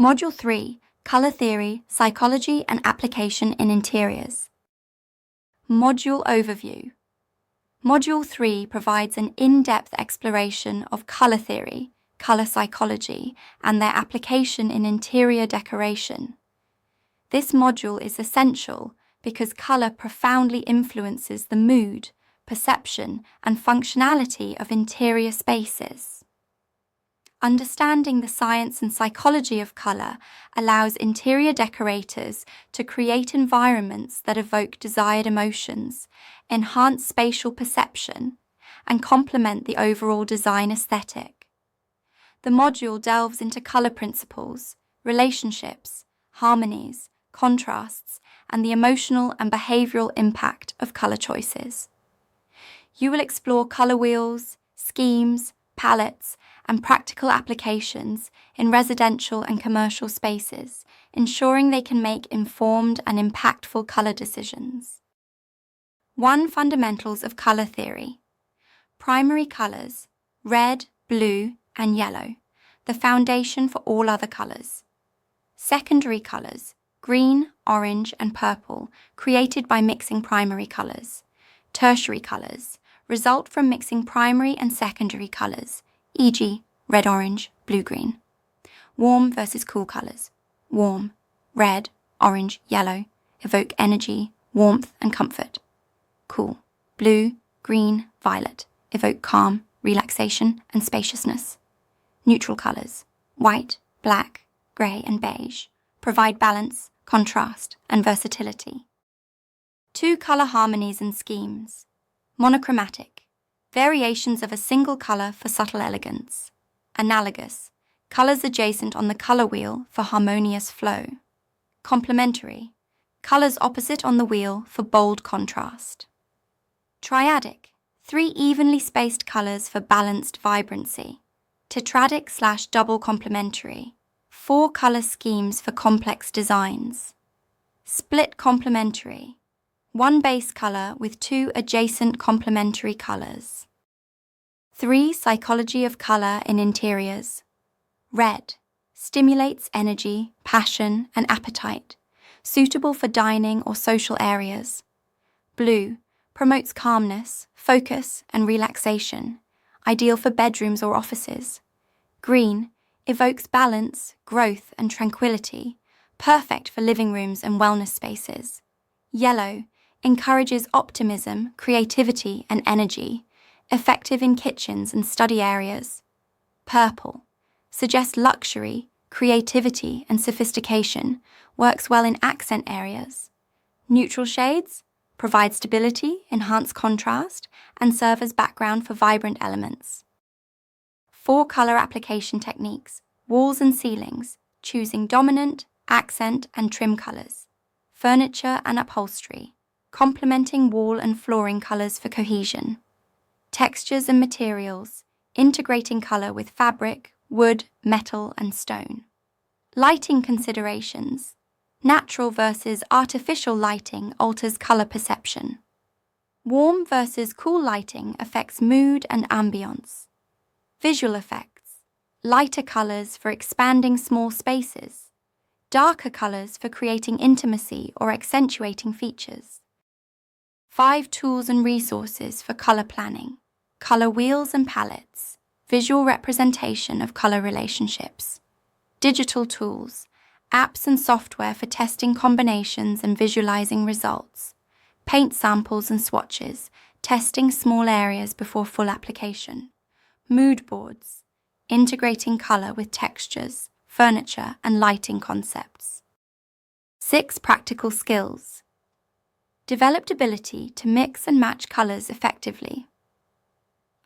Module 3, Color Theory, Psychology and Application in Interiors. Module Overview. Module 3 provides an in-depth exploration of color theory, color psychology, and their application in interior decoration. This module is essential because color profoundly influences the mood, perception, and functionality of interior spaces. Understanding the science and psychology of color allows interior decorators to create environments that evoke desired emotions, enhance spatial perception, and complement the overall design aesthetic. The module delves into color principles, relationships, harmonies, contrasts, and the emotional and behavioral impact of color choices. You will explore color wheels, schemes, palettes, and practical applications in residential and commercial spaces, ensuring they can make informed and impactful color decisions. 1. Fundamentals of color theory. Primary colors, red, blue, and yellow, the foundation for all other colors. Secondary colors, green, orange, and purple, created by mixing primary colors. Tertiary colors, result from mixing primary and secondary colors, e.g., red-orange, blue-green. Warm versus cool colors. Warm, red, orange, yellow, evoke energy, warmth, and comfort. Cool, blue, green, violet, evoke calm, relaxation, and spaciousness. Neutral colors. White, black, grey, and beige provide balance, contrast, and versatility. 2. Color harmonies and schemes. Monochromatic, variations of a single color for subtle elegance. Analogous, colors adjacent on the color wheel for harmonious flow. Complementary, colors opposite on the wheel for bold contrast. Triadic, 3 evenly spaced colors for balanced vibrancy. Tetradic/double complementary, 4 color schemes for complex designs. Split complementary, 1 base color with 2 adjacent complementary colors. 3. Psychology of color in interiors. Red, stimulates energy, passion, and appetite, suitable for dining or social areas. Blue, promotes calmness, focus, and relaxation, ideal for bedrooms or offices. Green, evokes balance, growth, and tranquility, perfect for living rooms and wellness spaces. Yellow, encourages optimism, creativity, and energy, effective in kitchens and study areas. Purple, suggests luxury, creativity, and sophistication, works well in accent areas. Neutral shades, provide stability, enhance contrast, and serve as background for vibrant elements. 4 color application techniques, walls and ceilings, choosing dominant, accent, and trim colors. Furniture and upholstery, complementing wall and flooring colors for cohesion. Textures and materials, integrating color with fabric, wood, metal, and stone. Lighting considerations, natural versus artificial lighting alters color perception. Warm versus cool lighting affects mood and ambience. Visual effects, lighter colors for expanding small spaces, darker colors for creating intimacy or accentuating features. 5 tools and resources for color planning. Color wheels and palettes, visual representation of color relationships. Digital tools, apps and software for testing combinations and visualizing results. Paint samples and swatches, testing small areas before full application. Mood boards, integrating color with textures, furniture, and lighting concepts. 6 practical skills. Developed ability to mix and match colors effectively.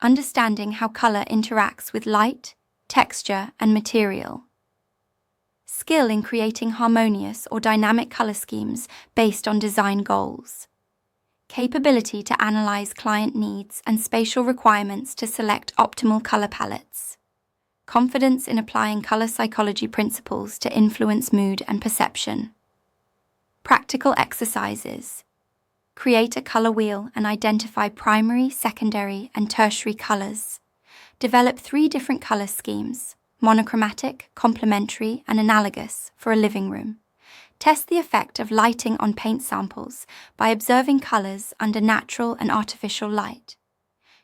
Understanding how color interacts with light, texture, and material. Skill in creating harmonious or dynamic color schemes based on design goals. Capability to analyze client needs and spatial requirements to select optimal color palettes. Confidence in applying color psychology principles to influence mood and perception. Practical exercises. Create a color wheel and identify primary, secondary, and tertiary colors. Develop 3 different color schemes. monochromatic, complementary, and analogous for a living room. Test the effect of lighting on paint samples by observing colors under natural and artificial light.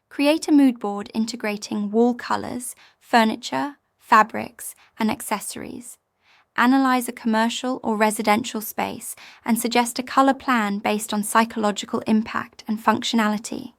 Create a mood board integrating wall colors, furniture, fabrics, and accessories. Analyze a commercial or residential space and suggest a color plan based on psychological impact and functionality.